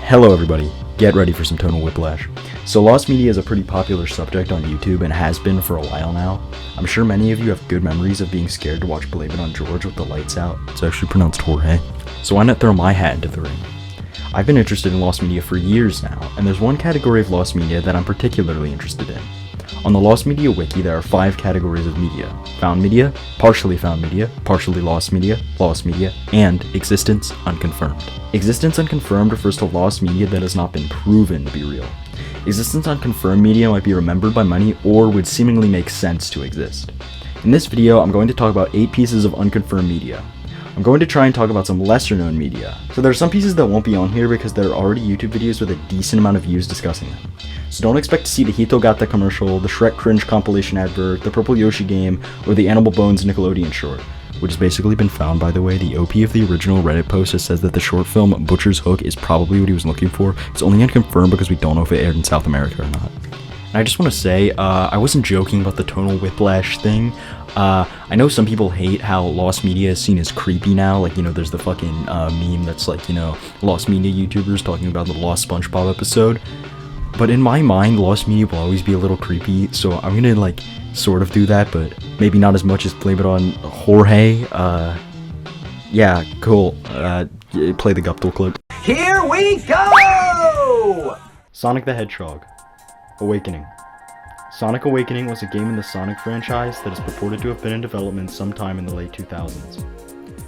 Hello everybody, get ready for some tonal whiplash. So lost media is a pretty popular subject on YouTube and has been for a while now. I'm sure many of you have good memories of being scared to watch Blameitonjorge with the lights out. It's actually pronounced Jorge. So why not throw my hat into the ring? I've been interested in lost media for years now, and there's one category of lost media that I'm particularly interested in. On the Lost Media Wiki, there are 5 categories of media: found media, partially lost media, and existence unconfirmed. Existence unconfirmed refers to lost media that has not been proven to be real. Existence unconfirmed media might be remembered by many or would seemingly make sense to exist. In this video, I'm going to talk about 8 pieces of unconfirmed media. I'm going to try and talk about some lesser known media. So there are some pieces that won't be on here because there are already YouTube videos with a decent amount of views discussing them. So don't expect to see the Hitogata commercial, the Shrek cringe compilation advert, the Purple Yoshi game, or the Animal Bones Nickelodeon short, which has basically been found, by the way. The OP of the original Reddit post that says that the short film Butcher's Hook is probably what he was looking for. It's only unconfirmed because we don't know if it aired in South America or not. And I just want to say, I wasn't joking about the tonal whiplash thing. I know some people hate how lost media is seen as creepy now, like, there's the fucking meme that's like, lost media YouTubers talking about the lost SpongeBob episode. But in my mind, lost media will always be a little creepy, so I'm gonna, sort of do that, but maybe not as much as Blame It On Jorge. Yeah, cool. Play the Guptal clip. Here we go! Sonic the Hedgehog. Awakening. Sonic Awakening was a game in the Sonic franchise that is purported to have been in development sometime in the late 2000s.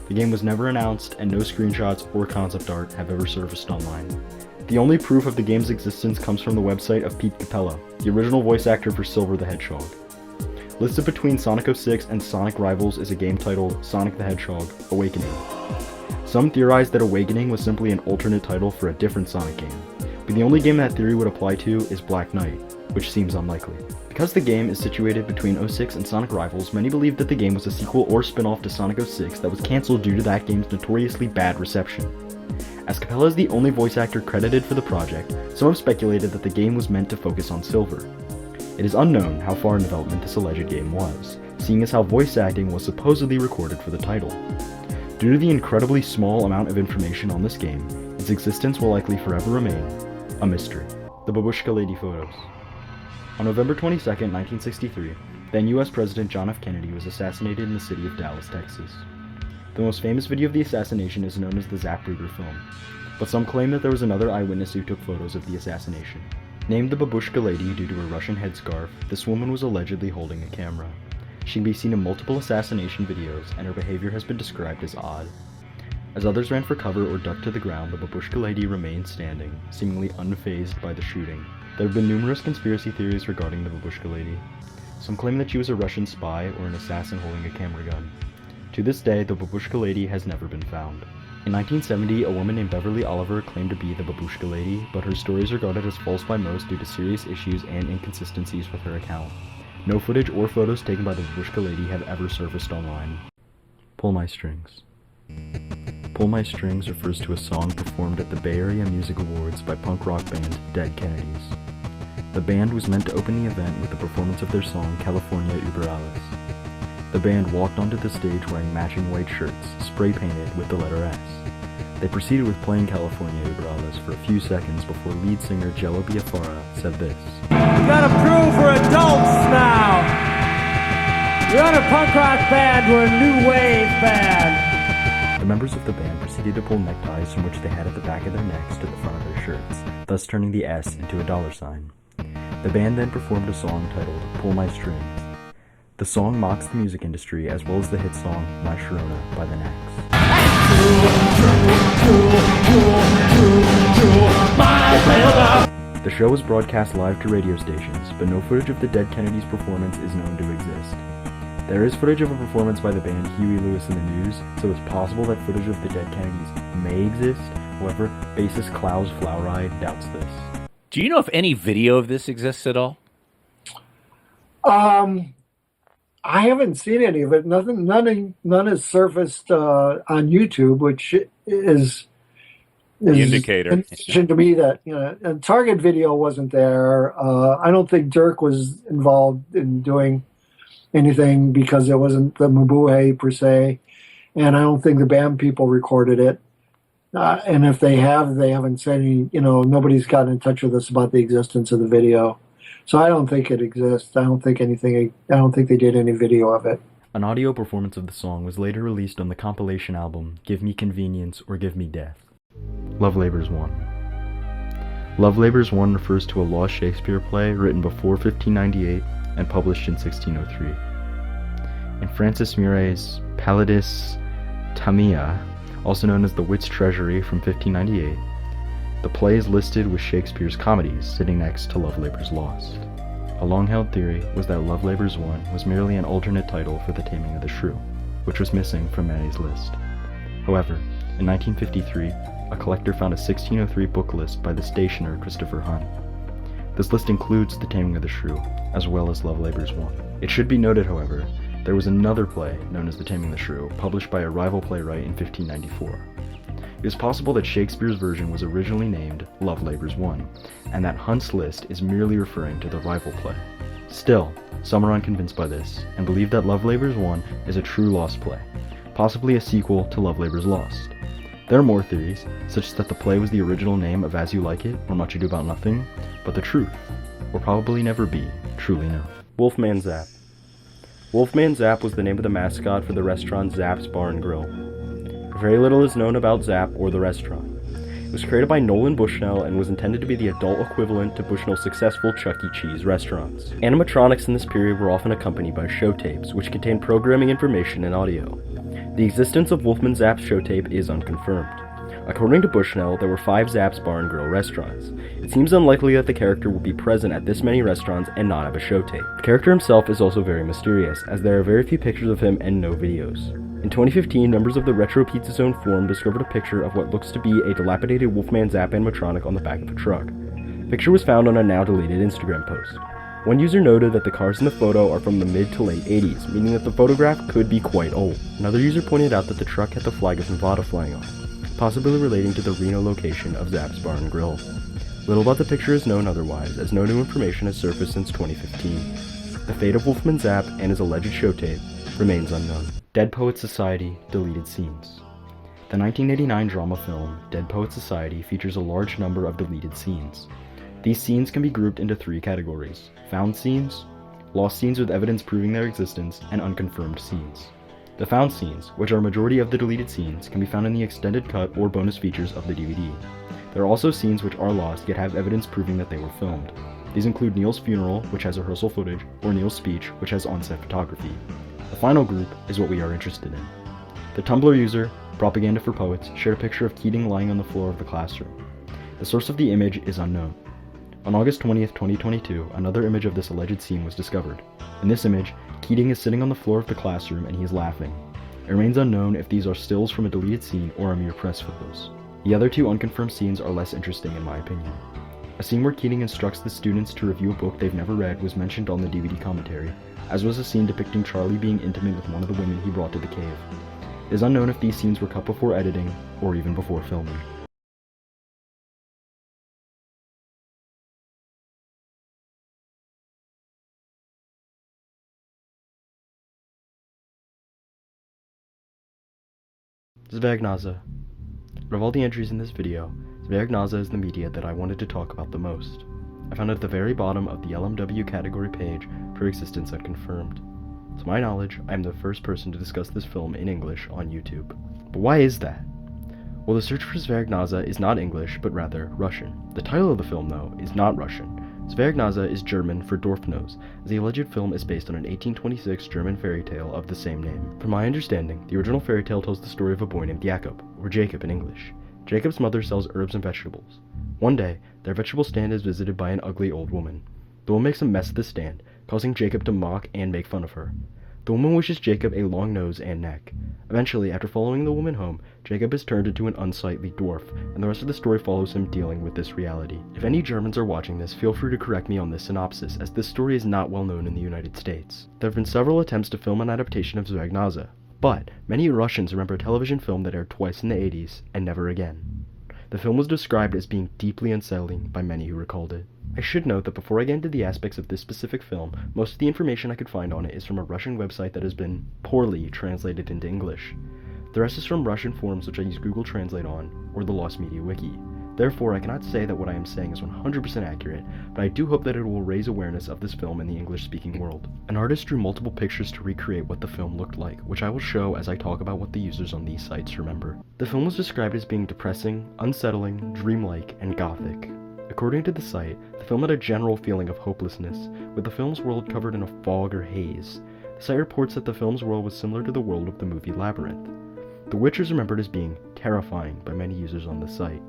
The game was never announced, and no screenshots or concept art have ever surfaced online. The only proof of the game's existence comes from the website of Pete Capella, the original voice actor for Silver the Hedgehog. Listed between Sonic 06 and Sonic Rivals is a game titled Sonic the Hedgehog Awakening. Some theorize that Awakening was simply an alternate title for a different Sonic game, but the only game that theory would apply to is Black Knight, which seems unlikely. Because the game is situated between 06 and Sonic Rivals, many believe that the game was a sequel or spin-off to Sonic 06 that was cancelled due to that game's notoriously bad reception. As Capella is the only voice actor credited for the project, some have speculated that the game was meant to focus on Silver. It is unknown how far in development this alleged game was, seeing as how voice acting was supposedly recorded for the title. Due to the incredibly small amount of information on this game, its existence will likely forever remain a mystery. The Babushka Lady photos. On November 22, 1963, then US President John F. Kennedy was assassinated in the city of Dallas, Texas. The most famous video of the assassination is known as the Zapruder film, but some claim that there was another eyewitness who took photos of the assassination. Named the Babushka Lady due to her Russian headscarf, this woman was allegedly holding a camera. She can be seen in multiple assassination videos, and her behavior has been described as odd. As others ran for cover or ducked to the ground, the Babushka Lady remained standing, seemingly unfazed by the shooting. There have been numerous conspiracy theories regarding the Babushka Lady. Some claim that she was a Russian spy or an assassin holding a camera gun. To this day, the Babushka Lady has never been found. In 1970, a woman named Beverly Oliver claimed to be the Babushka Lady, but her story is regarded as false by most due to serious issues and inconsistencies with her account. No footage or photos taken by the Babushka Lady have ever surfaced online. Pull My Strings. Pull My Strings refers to a song performed at the Bay Area Music Awards by punk rock band Dead Kennedys. The band was meant to open the event with the performance of their song California Über Alles. The band walked onto the stage wearing matching white shirts, spray-painted with the letter S. They proceeded with playing California Über Alles for a few seconds before lead singer Jello Biafara said this. We gotta prove we're adults now! We're not a punk rock band, we're a new wave band! The members of the band proceeded to pull neckties from which they had at the back of their necks to the front of their shirts, thus turning the S into a dollar sign. The band then performed a song titled Pull My Strings. The song mocks the music industry as well as the hit song My Sharona by the Knacks. The show was broadcast live to radio stations, but no footage of the Dead Kennedys' performance is known to exist. There is footage of a performance by the band Huey Lewis and the News, so it's possible that footage of the Dead Kennedys may exist. However, bassist Klaus Flowride doubts this. Do you know if any video of this exists at all? I haven't seen any of it. None has surfaced on YouTube, which is the indicator. Indication to me that and Target Video wasn't there. I don't think Dirk was involved in doing anything because it wasn't the Mabuhay per se, and I don't think the band people recorded it. And if they have, they haven't said any, nobody's gotten in touch with us about the existence of the video. So I don't think it exists. I don't think they did any video of it. An audio performance of the song was later released on the compilation album Give Me Convenience or Give Me Death. Love Labour's One. Love Labour's One refers to a lost Shakespeare play written before 1598 and published in 1603. In Francis Muret's Palladis Tamia, also known as The Wit's Treasury from 1598, the play is listed with Shakespeare's comedies sitting next to Love Labour's Lost. A long-held theory was that Love Labour's One was merely an alternate title for The Taming of the Shrew, which was missing from Manet's list. However, in 1953, a collector found a 1603 book list by the stationer Christopher Hunt. This list includes The Taming of the Shrew, as well as Love Labour's One. It should be noted, however, there was another play known as The Taming of the Shrew, published by a rival playwright in 1594. It is possible that Shakespeare's version was originally named Love Labour's One, and that Hunt's list is merely referring to the rival play. Still, some are unconvinced by this, and believe that Love Labour's One is a true lost play, possibly a sequel to Love Labour's Lost. There are more theories, such as that the play was the original name of As You Like It, or Much Ado About Nothing, but the truth will probably never be truly known. Wolfman Zap. Wolfman Zap was the name of the mascot for the restaurant Zap's Bar and Grill. Very little is known about Zap or the restaurant. It was created by Nolan Bushnell and was intended to be the adult equivalent to Bushnell's successful Chuck E. Cheese restaurants. Animatronics in this period were often accompanied by show tapes, which contained programming information and audio. The existence of Wolfman Zap's show tape is unconfirmed. According to Bushnell, there were 5 Zap's Bar and Grill restaurants. It seems unlikely that the character will be present at this many restaurants and not have a show tape. The character himself is also very mysterious, as there are very few pictures of him and no videos. In 2015, members of the Retro Pizza Zone forum discovered a picture of what looks to be a dilapidated Wolfman Zap animatronic on the back of a truck. The picture was found on a now deleted Instagram post. One user noted that the cars in the photo are from the mid to late 80s, meaning that the photograph could be quite old. Another user pointed out that the truck had the flag of Nevada flying on it, possibly relating to the Reno location of Zap's Bar and Grill. Little about the picture is known otherwise, as no new information has surfaced since 2015. The fate of Wolfman Zap and his alleged show tape remains unknown. Dead Poets Society deleted scenes. The 1989 drama film Dead Poets Society features a large number of deleted scenes. These scenes can be grouped into 3 categories: found scenes, lost scenes with evidence proving their existence, and unconfirmed scenes. The found scenes, which are a majority of the deleted scenes, can be found in the extended cut or bonus features of the DVD. There are also scenes which are lost yet have evidence proving that they were filmed. These include Neil's funeral, which has rehearsal footage, or Neil's speech, which has on-set photography. The final group is what we are interested in. The Tumblr user, Propaganda for Poets, shared a picture of Keating lying on the floor of the classroom. The source of the image is unknown. On August 20th, 2022, another image of this alleged scene was discovered. In this image, Keating is sitting on the floor of the classroom and he is laughing. It remains unknown if these are stills from a deleted scene or a mere press photos. The other 2 unconfirmed scenes are less interesting in my opinion. A scene where Keating instructs the students to review a book they've never read was mentioned on the DVD commentary, as was a scene depicting Charlie being intimate with one of the women he brought to the cave. It is unknown if these scenes were cut before editing, or even before filming. Zaragnaza. Out of all the entries in this video, Zaragnaza is the media that I wanted to talk about the most. I found it at the very bottom of the LMW category page for existence unconfirmed. To my knowledge, I am the first person to discuss this film in English on YouTube. But why is that? Well, the search for Zaragnaza is not English, but rather Russian. The title of the film, though, is not Russian. Zaragnaza is German for dwarf nose, as the alleged film is based on an 1826 German fairy tale of the same name. From my understanding, the original fairy tale tells the story of a boy named Jakob, or Jacob in English. Jacob's mother sells herbs and vegetables. One day, their vegetable stand is visited by an ugly old woman. The woman makes a mess of the stand, causing Jacob to mock and make fun of her. The woman wishes Jacob a long nose and neck. Eventually, after following the woman home, Jacob is turned into an unsightly dwarf, and the rest of the story follows him dealing with this reality. If any Germans are watching this, feel free to correct me on this synopsis, as this story is not well known in the United States. There have been several attempts to film an adaptation of Zaragnaza, but many Russians remember a television film that aired twice in the 80s, and never again. The film was described as being deeply unsettling by many who recalled it. I should note that before I get into the aspects of this specific film, most of the information I could find on it is from a Russian website that has been poorly translated into English. The rest is from Russian forums which I use Google Translate on, or the Lost Media Wiki. Therefore, I cannot say that what I am saying is 100% accurate, but I do hope that it will raise awareness of this film in the English-speaking world. An artist drew multiple pictures to recreate what the film looked like, which I will show as I talk about what the users on these sites remember. The film was described as being depressing, unsettling, dreamlike, and gothic. According to the site, the film had a general feeling of hopelessness, with the film's world covered in a fog or haze. The site reports that the film's world was similar to the world of the movie Labyrinth. The witch is remembered as being terrifying by many users on the site.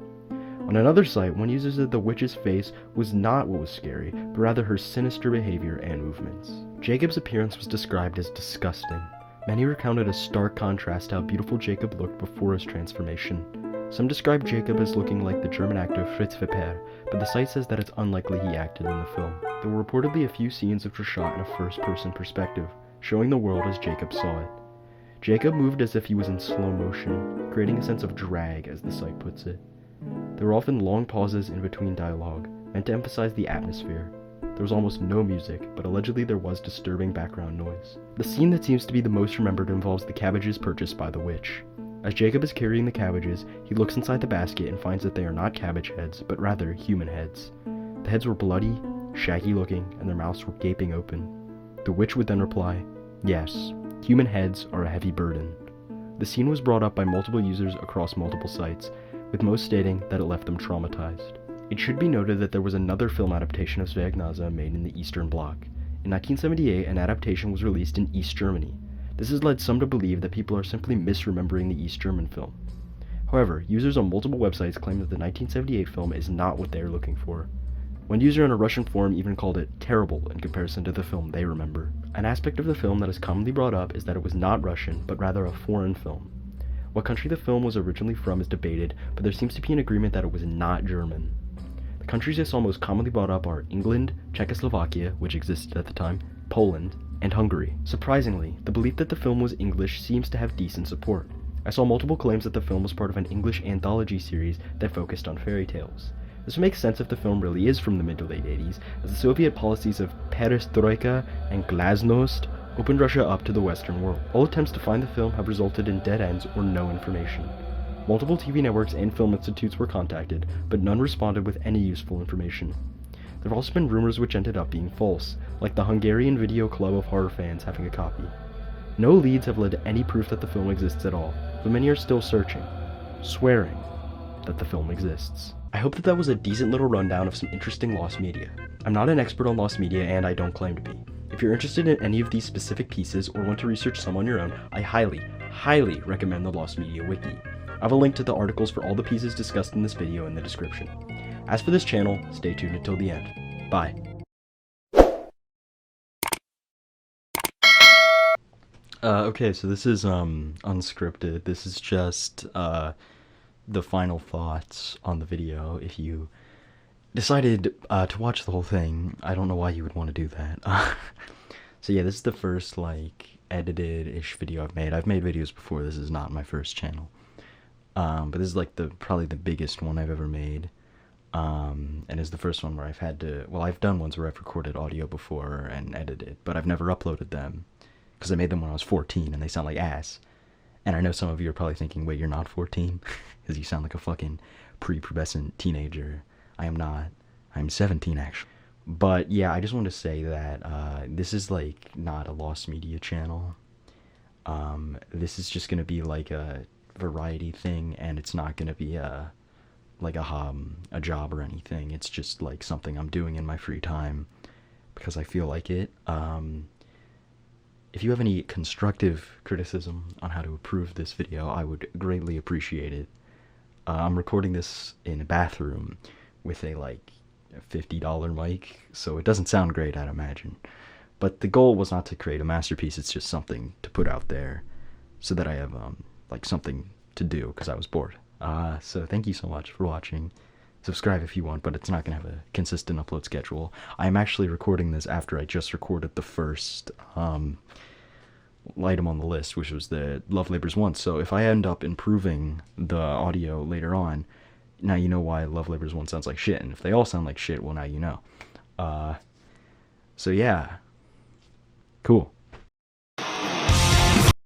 On another site, one user said the witch's face was not what was scary, but rather her sinister behavior and movements. Jacob's appearance was described as disgusting. Many recounted a stark contrast to how beautiful Jacob looked before his transformation. Some described Jacob as looking like the German actor Fritz Pepper, but the site says that it's unlikely he acted in the film. There were reportedly a few scenes which were shot in a first-person perspective, showing the world as Jacob saw it. Jacob moved as if he was in slow motion, creating a sense of drag, as the site puts it. There were often long pauses in between dialogue, meant to emphasize the atmosphere. There was almost no music, but allegedly there was disturbing background noise. The scene that seems to be the most remembered involves the cabbages purchased by the witch. As Jacob is carrying the cabbages, he looks inside the basket and finds that they are not cabbage heads, but rather human heads. The heads were bloody, shaggy looking, and their mouths were gaping open. The witch would then reply, "Yes, human heads are a heavy burden." The scene was brought up by multiple users across multiple sites, with most stating that it left them traumatized. It should be noted that there was another film adaptation of Zaragnaza made in the Eastern Bloc. In 1978, an adaptation was released in East Germany. This has led some to believe that people are simply misremembering the East German film. However, users on multiple websites claim that the 1978 film is not what they are looking for. One user in a Russian forum even called it terrible in comparison to the film they remember. An aspect of the film that is commonly brought up is that it was not Russian, but rather a foreign film. What country the film was originally from is debated, but there seems to be an agreement that it was not German. The countries I saw most commonly brought up are England, Czechoslovakia, which existed at the time, Poland, and Hungary. Surprisingly, the belief that the film was English seems to have decent support. I saw multiple claims that the film was part of an English anthology series that focused on fairy tales. This makes sense if the film really is from the mid to late 80s, as the Soviet policies of perestroika and glasnost opened Russia up to the Western world. All attempts to find the film have resulted in dead ends or no information. Multiple TV networks and film institutes were contacted, but none responded with any useful information. There have also been rumors which ended up being false, like the Hungarian Video Club of horror fans having a copy. No leads have led to any proof that the film exists at all, but many are still searching, swearing that the film exists. I hope that was a decent little rundown of some interesting lost media. I'm not an expert on lost media, and I don't claim to be. If you're interested in any of these specific pieces or want to research some on your own, I highly recommend the Lost Media Wiki. I have a link to the articles for all the pieces discussed in this video in the description. As for this channel, stay tuned until the end. Bye. Okay, so this is unscripted. This is just the final thoughts on the video. If you decided to watch the whole thing, I don't know why you would want to do that. So yeah, this is the first like edited-ish video I've made. I've made videos before. This is not my first channel, but this is like probably the biggest one I've ever made, and it's the first one where I've had to. Well, I've done ones where I've recorded audio before and edited, but I've never uploaded them because I made them when I was 14 and they sound like ass. And I know some of you are probably thinking, wait, you're not 14? Because you sound like a fucking prepubescent teenager. I am not. I'm 17, actually. But yeah, I just want to say that this is like not a lost media channel. This is just gonna be like a variety thing, and it's not gonna be a job or anything. It's just like something I'm doing in my free time because I feel like it. If you have any constructive criticism on how to improve this video, I would greatly appreciate it. I'm recording this in a bathroom with a like $50 mic, so it doesn't sound great, I'd imagine. But the goal was not to create a masterpiece, it's just something to put out there so that I have like something to do because I was bored. So thank you so much for watching. Subscribe if you want, but it's not going to have a consistent upload schedule. I'm actually recording this after I just recorded the first item on the list, which was the Love Labors Once. So if I end up improving the audio later on, now you know why Love Labors Once sounds like shit. And if they all sound like shit, well, now you know. So yeah. Cool.